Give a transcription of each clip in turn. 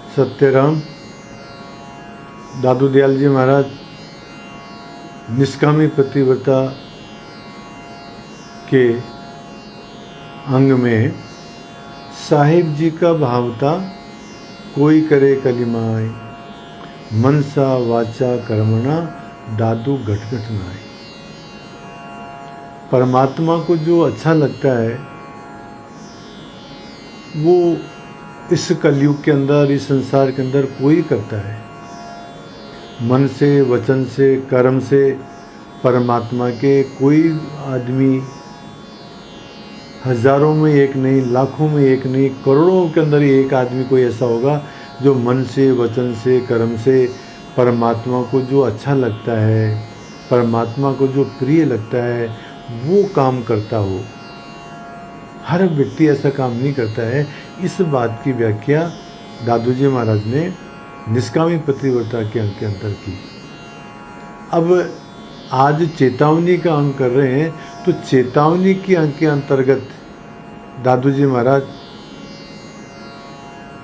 सत्यराम दादू दयाल जी महाराज निष्कामी पतिव्रता के अंग में साहिब जी का भाव था, कोई करे कलिमाए मनसा वाचा कर्मणा दादू घट घट नाय। परमात्मा को जो अच्छा लगता है वो इस कलयुग के अंदर, इस संसार के अंदर कोई करता है। मन से, वचन से, कर्म से परमात्मा के कोई आदमी, हजारों में एक नहीं, लाखों में एक नहीं, करोड़ों के अंदर ही एक आदमी कोई ऐसा होगा जो मन से, वचन से, कर्म से परमात्मा को जो अच्छा लगता है, परमात्मा को जो प्रिय लगता है वो काम करता हो। हर व्यक्ति ऐसा काम नहीं करता है। इस बात की व्याख्या दादू जी महाराज ने निष्कामी पतिव्रता के अंग के अंतर की। अब आज चेतावनी का अंग कर रहे हैं, तो चेतावनी के अंग के अंतर्गत दादू जी महाराज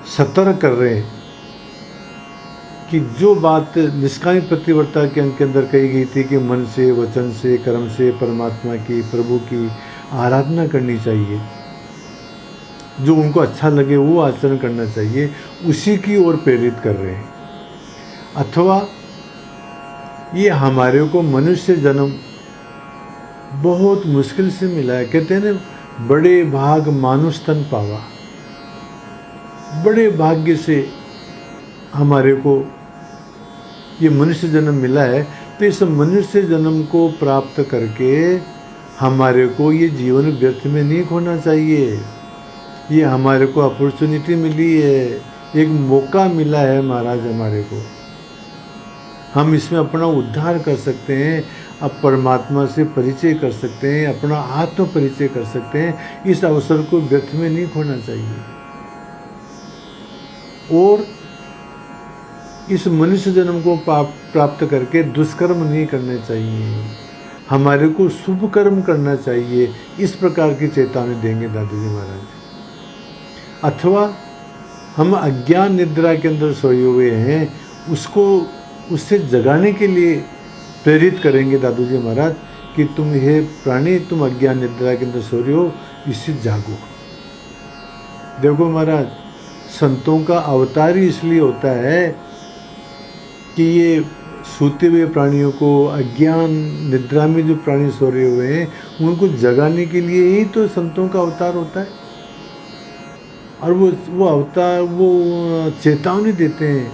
सतर्क कर रहे हैं कि जो बात निष्कामी पतिव्रता के अंग के अंदर कही गई थी कि मन से, वचन से, कर्म से परमात्मा की, प्रभु की आराधना करनी चाहिए, जो उनको अच्छा लगे वो आचरण करना चाहिए, उसी की ओर प्रेरित कर रहे हैं। अथवा ये हमारे को मनुष्य जन्म बहुत मुश्किल से मिला है। कहते हैं ना, बड़े भाग मानुष तन पावा। बड़े भाग्य से हमारे को ये मनुष्य जन्म मिला है। तो इस मनुष्य जन्म को प्राप्त करके हमारे को ये जीवन व्यर्थ में नहीं खोना चाहिए। ये हमारे को अपॉर्चुनिटी मिली है, एक मौका मिला है महाराज हमारे को। हम इसमें अपना उद्धार कर सकते हैं, अब परमात्मा से परिचय कर सकते हैं, अपना आत्म परिचय कर सकते हैं। इस अवसर को व्यर्थ में नहीं खोना चाहिए और इस मनुष्य जन्म को प्राप्त करके दुष्कर्म नहीं करने चाहिए, हमारे को शुभ कर्म करना चाहिए। इस प्रकार की चेतावनी देंगे दादू जी महाराज। अथवा हम अज्ञान निद्रा के अंदर सोए हुए हैं, उससे जगाने के लिए प्रेरित करेंगे दादू जी महाराज कि तुम हे प्राणी, तुम अज्ञान निद्रा के अंदर सो रहे हो, इससे जागो। देखो महाराज, संतों का अवतार ही इसलिए होता है कि ये सोते हुए प्राणियों को, अज्ञान निद्रा में जो प्राणी सो रहे हुए हैं, उनको जगाने के लिए ही तो संतों का अवतार होता है। और वो अवतार वो चेतावनी देते हैं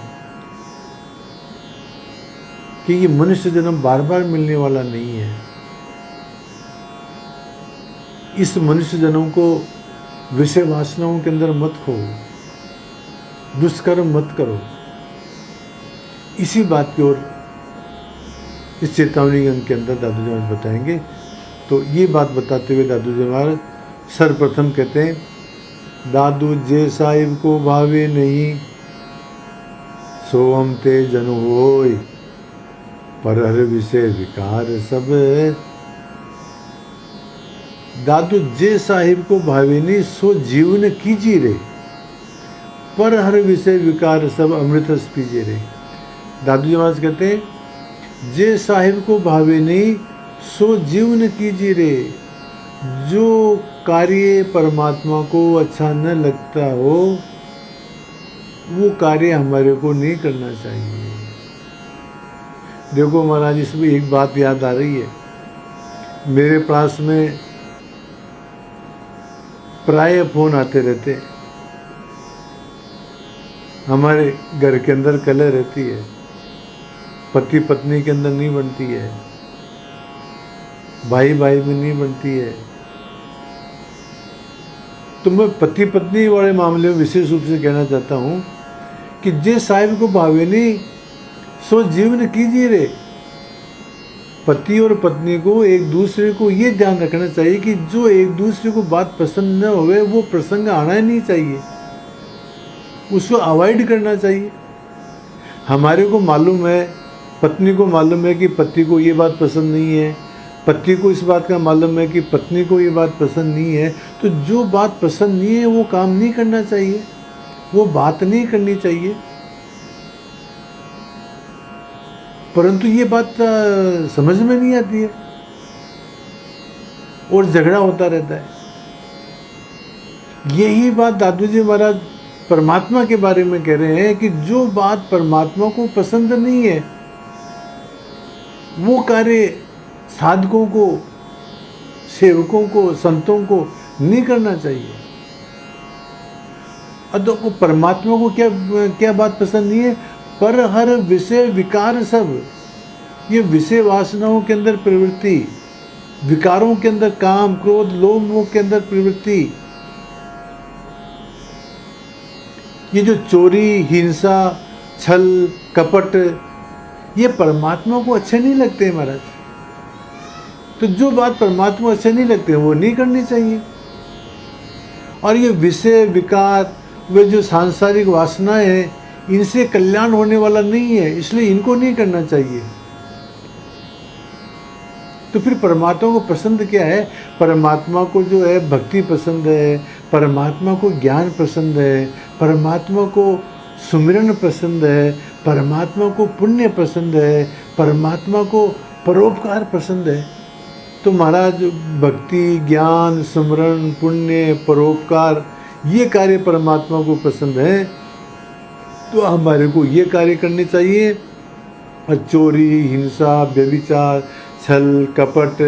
कि ये मनुष्य जन्म बार बार मिलने वाला नहीं है। इस मनुष्य जन्म को विषय वासनाओं के अंदर मत खो, दुष्कर्म मत करो। इसी बात की ओर इस चेतावनी के अंदर दादू जी महाराज बताएंगे। तो ये बात बताते हुए दादू जी महाराज सर्वप्रथम कहते हैं, दादू जे साहिब को भावे नहीं सो हम ते जन होय, पर हर विषय विकार सब। दादू जे साहिब को भावे नहीं सो जीवन कीजिए रे, पर हर विषय विकार सब अमृत रस पीजिए रे। दादू जी महाराज कहते हैं, जे साहिब को भावे नहीं सो जीवन कीजिए रे। जो कार्य परमात्मा को अच्छा न लगता हो वो कार्य हमारे को नहीं करना चाहिए। देखो महाराज, इसमें एक बात याद आ रही है। मेरे पास में प्राय फोन आते रहते, हमारे घर के अंदर कलह रहती है, पति पत्नी के अंदर नहीं बनती है, भाई भाई में नहीं बनती है। तो मैं पति पत्नी वाले मामले में विशेष रूप से कहना चाहता हूँ कि जे साहिब को भावे नहीं सो जीवन कीजिए रे। पति और पत्नी को एक दूसरे को ये ध्यान रखना चाहिए कि जो एक दूसरे को बात पसंद न होवे वो प्रसंग आना ही नहीं चाहिए, उसको अवॉइड करना चाहिए। हमारे को मालूम है, पत्नी को मालूम है कि पति को ये बात पसंद नहीं है, पति को इस बात का मालूम है कि पत्नी को ये बात पसंद नहीं है, तो जो बात पसंद नहीं है वो काम नहीं करना चाहिए। वो बात नहीं करनी चाहिए, परंतु ये बात समझ में नहीं आती है और झगड़ा होता रहता है। यही बात दादू जी महाराज परमात्मा के बारे में कह रहे हैं कि जो बात परमात्मा को पसंद नहीं है वो कार्य साधकों को, सेवकों को, संतों को नहीं करना चाहिए। तो परमात्मा को क्या क्या बात पसंद नहीं है? पर हर विषय विकार सब, ये विषय वासनाओं के अंदर प्रवृत्ति, विकारों के अंदर काम, क्रोध, लोभ, मोह के अंदर प्रवृत्ति, ये जो चोरी, हिंसा, छल, कपट, ये परमात्मा को अच्छे नहीं लगते महाराज। तो जो बात परमात्मा को अच्छे नहीं लगते वो नहीं करनी चाहिए। और ये विषय विकार, वे जो सांसारिक वासनाएं हैं, इनसे कल्याण होने वाला नहीं है, इसलिए इनको नहीं करना चाहिए। तो फिर परमात्मा को पसंद क्या है? परमात्मा को जो है भक्ति पसंद है, परमात्मा को ज्ञान पसंद है, परमात्मा को सुमिरन पसंद है, परमात्मा को पुण्य पसंद है, परमात्मा को परोपकार पसंद है। तो महाराज भक्ति, ज्ञान, सुमिरन, पुण्य, परोपकार, ये कार्य परमात्मा को पसंद है, तो हमारे को ये कार्य करने चाहिए। और चोरी, हिंसा, व्यभिचार, छल, कपट,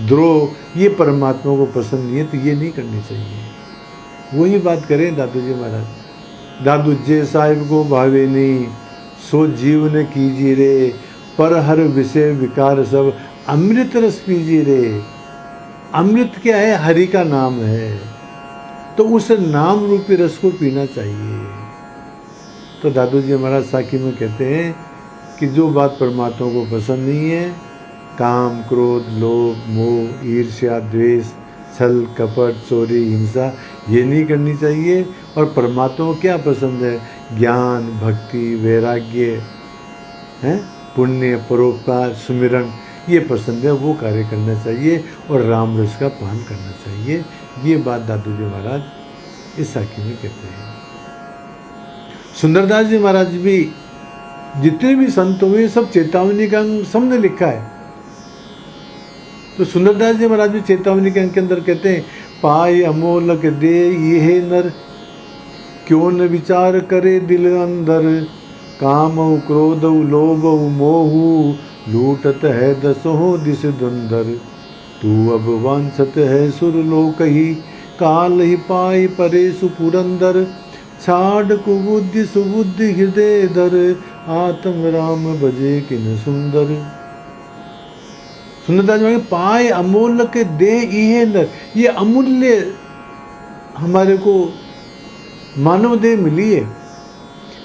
द्रोह, ये परमात्मा को पसंद नहीं है, तो ये नहीं करनी चाहिए। वही बात करें दादू जी महाराज। दादू जे साहिब को भावे नहीं, सो जीवन कीजिए रे, पर हर विषय विकार सब, अमृत रस पीजिए रे। अमृत क्या है? हरि का नाम है, तो उस नाम रूपी रस को पीना चाहिए। तो दादू जी महाराज साखी में कहते हैं कि जो बात परमात्मा को पसंद नहीं है, काम, क्रोध, लोभ, मोह, ईर्ष्या, द्वेष, छल, कपट, चोरी, हिंसा, ये नहीं करनी चाहिए। और परमात्मा को क्या पसंद है? ज्ञान, भक्ति, वैराग्य, हैं, पुण्य, परोपकार, सुमिरन, ये पसंद है, वो कार्य करना चाहिए और राम रस का पान करना चाहिए। ये बात दादू जी महाराज इस साखी में कहते हैं। सुंदरदास जी महाराज भी, जितने भी संत हुए सब चेतावनी का अंग सबने लिखा है। तो सुंदरदास जी महाराज भी चेतावनी के अंग के अंदर कहते हैं, पाय अमोलक दे ये नर, क्यों न विचार करे दिल अंदर, काम क्रोध लोभ मोहू, लूटत है दसों दिस दुंदर, तू अब वांछत है सुरलोक ही, काल ही पाई परे सुपुरंदर, छाड़ कुबुद्धि सुबुद्धि हृदय धर, आत्म राम भजे किन सुंदर। सुंदरदास जी पाए अमूल्य के दे इहे नर, ये अमूल्य हमारे को मानव देह मिली है,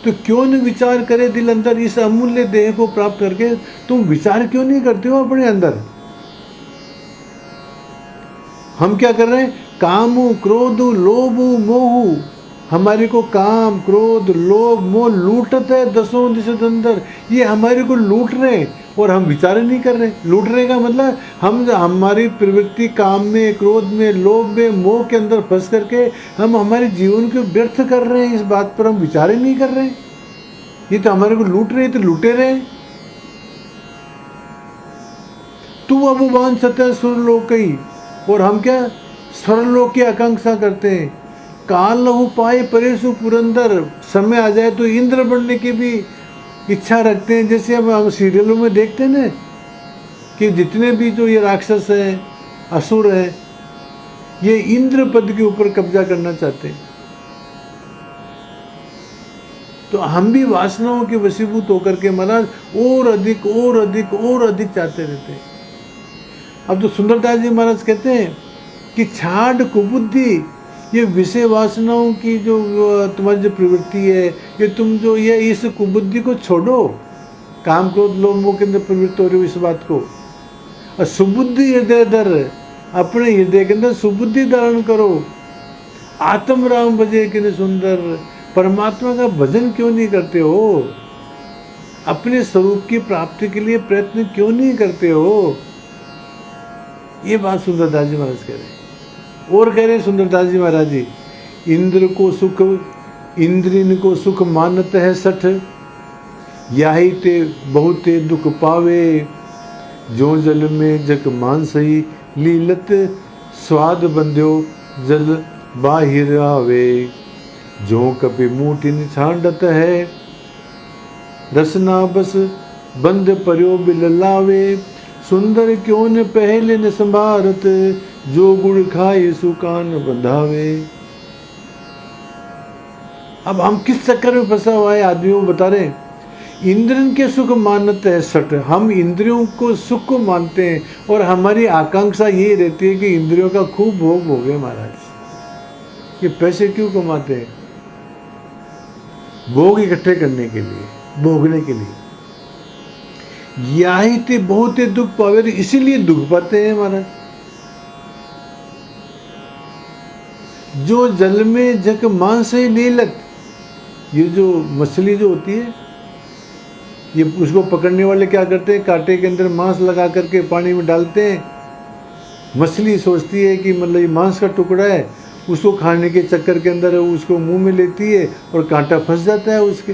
तो क्यों न विचार करे दिल अंदर। इस अमूल्य देह को प्राप्त करके तुम विचार क्यों नहीं करते हो अपने अंदर? हम क्या कर रहे हैं? काम, क्रोध, लोभ, मोह, हमारे को काम, क्रोध, लोभ, मोह लूटत है दसों दिशा अंदर, ये हमारे को लूट रहे हैं और हम विचार नहीं कर रहे। लूट रहे का मतलब हम हमारी प्रवृत्ति काम में, क्रोध में, लोभ में, मोह के अंदर फंस करके हम हमारे जीवन को व्यर्थ कर रहे हैं। इस बात पर हम विचार ही नहीं कर रहे। ये तो हमारे को लूट रहे, तो लूटे रहे। तू अब वांछत है सुरलोक ही, और हम क्या स्वर्लोक की आकांक्षा करते हैं। काल लहु पाए परेशु पुरंदर, समय आ जाए तो इंद्र बनने की भी इच्छा रखते हैं। जैसे हम सीरियलों में देखते हैं ना कि जितने भी जो ये राक्षस हैं, असुर हैं, ये इंद्र पद के ऊपर कब्जा करना चाहते हैं। तो हम भी वासनाओं के वशीभूत होकर के महाराज और अधिक और अधिक और अधिक चाहते रहते हैं। अब तो सुंदरदास जी महाराज कहते हैं कि छाड़ कुबुद्धि, ये विषय वासनाओं की जो तुम्हारी जो प्रवृत्ति है, ये तुम जो ये इस कुबुद्धि को छोड़ो। काम, क्रोध, लोभ, मोह के अंदर प्रवृत्त हो रही हो इस बात को, और सुबुद्धि हृदय धर, अपने हृदय के अंदर सुबुद्धि धारण करो। आत्म राम भजे किन सुंदर, परमात्मा का भजन क्यों नहीं करते हो? अपने स्वरूप की प्राप्ति के लिए प्रयत्न क्यों नहीं करते हो? ये बात सुंदरदास जी महाराज कह रहे हैं। और कह रहे हैं सुंदरदास जी महाराज जी, इंद्र को सुख इंद्रियन को सुख मानत है सठ, याही ते बहुते दुख पावे। जो जल में जग मानसई, लीलत स्वाद बंध्यो जल बाहिर आवे। जो कपि मूठिन छांडत है, रसना बस बंद पर्यो बिल लावे। सुंदर क्यों न पहले न संभारत, जो गुड़ खाए सुकान बंधावे। अब हम किस चक्कर में फंसा हुआ है आदमियों बता रहे। इंद्रियन के सुख मानत है सठ, हम इंद्रियों को सुख को मानते हैं और हमारी आकांक्षा ये रहती है कि इंद्रियों का खूब भोग भोगे महाराज। ये पैसे क्यों कमाते हैं? भोग इकट्ठे करने के लिए, भोगने के लिए। यही ते बहुत दुख पावे, इसीलिए दुख पाते हैं महाराज। जो जल में जग मांस है लीलत, ये जो मछली जो होती है, ये उसको पकड़ने वाले क्या करते हैं, कांटे के अंदर मांस लगा करके पानी में डालते हैं। मछली सोचती है कि मतलब ये मांस का टुकड़ा है, उसको खाने के चक्कर के अंदर उसको मुंह में लेती है और कांटा फंस जाता है उसके।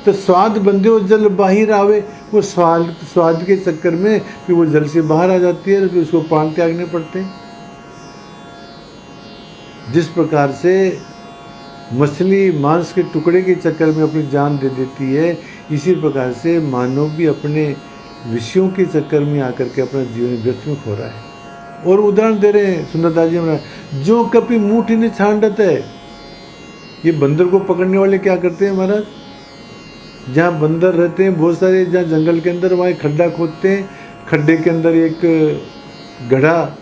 तो स्वाद बंदे जल बाहर आवे, वो स्वाद के चक्कर में फिर वो जल से बाहर आ जाती है, फिर उसको प्राण त्यागने पड़ते हैं। जिस प्रकार से मछली मांस के टुकड़े के चक्कर में अपनी जान दे देती है, इसी प्रकार से मानव भी अपने विषयों के चक्कर में आकर के अपना जीवन व्यर्थ में खो रहा है। और उदाहरण दे रहे हैं सुंदरदास जी महाराज, जो कपि मूठी ने छांडत है। ये बंदर को पकड़ने वाले क्या करते हैं महाराज, जहाँ बंदर रहते हैं बहुत सारे, जहाँ जंगल के अंदर, वहाँ खड्डा खोदते हैं। खड्डे के अंदर एक गड्ढा,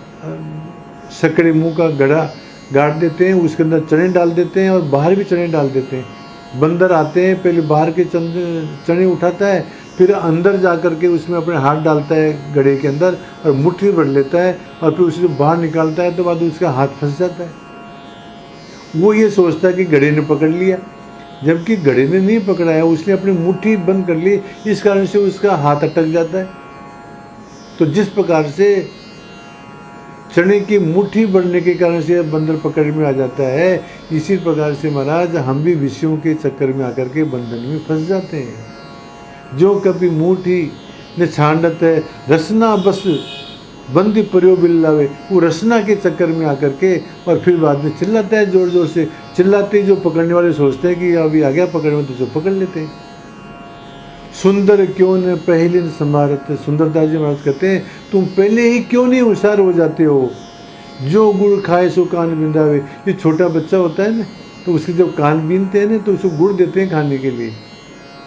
सकड़े मुंह का गड्ढा गाड़ देते हैं, उसके अंदर चने डाल देते हैं और बाहर भी चने डाल देते हैं। बंदर आते हैं, पहले बाहर के चने उठाता है, फिर अंदर जा कर के उसमें अपने हाथ डालता है गड्ढे के अंदर और मुट्ठी भर लेता है और फिर उसे बाहर निकालता है तो बाद उसका हाथ फंस जाता है। वो ये सोचता है कि गड्ढे ने पकड़ लिया, जबकि गड्ढे ने नहीं पकड़ा है, उसने अपनी मुट्ठी बंद कर ली, इस कारण से उसका हाथ अटक जाता है। तो जिस प्रकार से चने की मुट्ठी बढ़ने के कारण से बंदर पकड़ में आ जाता है, इसी प्रकार से महाराज हम भी विषयों के चक्कर में आकर के बंधन में फंस जाते हैं। जो कभी मुट्ठी ने छांडत है, रसना बस बंदी पर्यो बिल्लावे, वो रसना के चक्कर में आकर के और फिर बाद में चिल्लाता है जोर जोर से। चिल्लाते ही जो पकड़ने वाले सोचते हैं कि अभी आ गया पकड़ में, तो जो पकड़ लेते हैं। सुंदर क्यों न पहले न संभारत, सुंदरदास जी महाराज कहते हैं तुम पहले ही क्यों नहीं होशियार हो जाते हो। जो गुड़ खाए सो कान बिंदावे, ये छोटा बच्चा होता है ना, तो उसके जब कान बीनते हैं ना तो उसको गुड़ देते हैं खाने के लिए।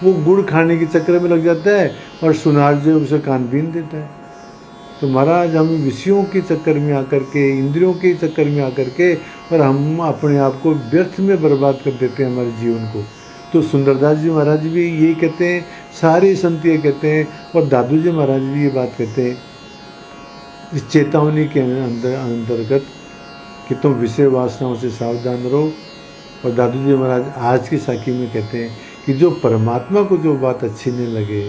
वो गुड़ खाने के चक्कर में लग जाता है और सुनार जो उसे कान बीन देता है। तो महाराज हम विषयों के चक्कर में आकर के, इंद्रियों के चक्कर में आकर के, और हम अपने आप को व्यर्थ में बर्बाद कर देते हैं हमारे जीवन को। तो सुंदरदास जी महाराज भी यही कहते हैं, सारे संत ये कहते हैं, और दादू जी महाराज भी ये बात कहते हैं इस चेतावनी के अंतर्गत कि तुम विषय वासनाओं से सावधान रहो। और दादू जी महाराज आज की साखी में कहते हैं कि जो परमात्मा को जो बात अच्छी नहीं लगे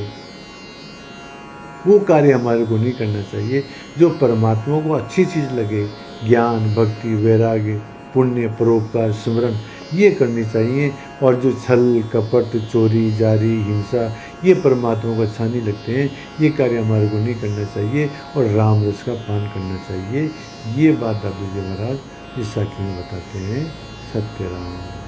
वो कार्य हमारे को नहीं करना चाहिए। जो परमात्मा को अच्छी चीज़ लगे, ज्ञान, भक्ति, वैराग्य, पुण्य, परोपकार, स्मरण, ये करनी चाहिए। और जो छल, कपट, चोरी, जारी, हिंसा, ये परमात्मा को अच्छा नहीं लगते हैं, ये कार्य हमारे को नहीं करना चाहिए और राम रस का पान करना चाहिए। ये बात दादू जी महाराज इस साखी में बताते हैं। सत्य राम।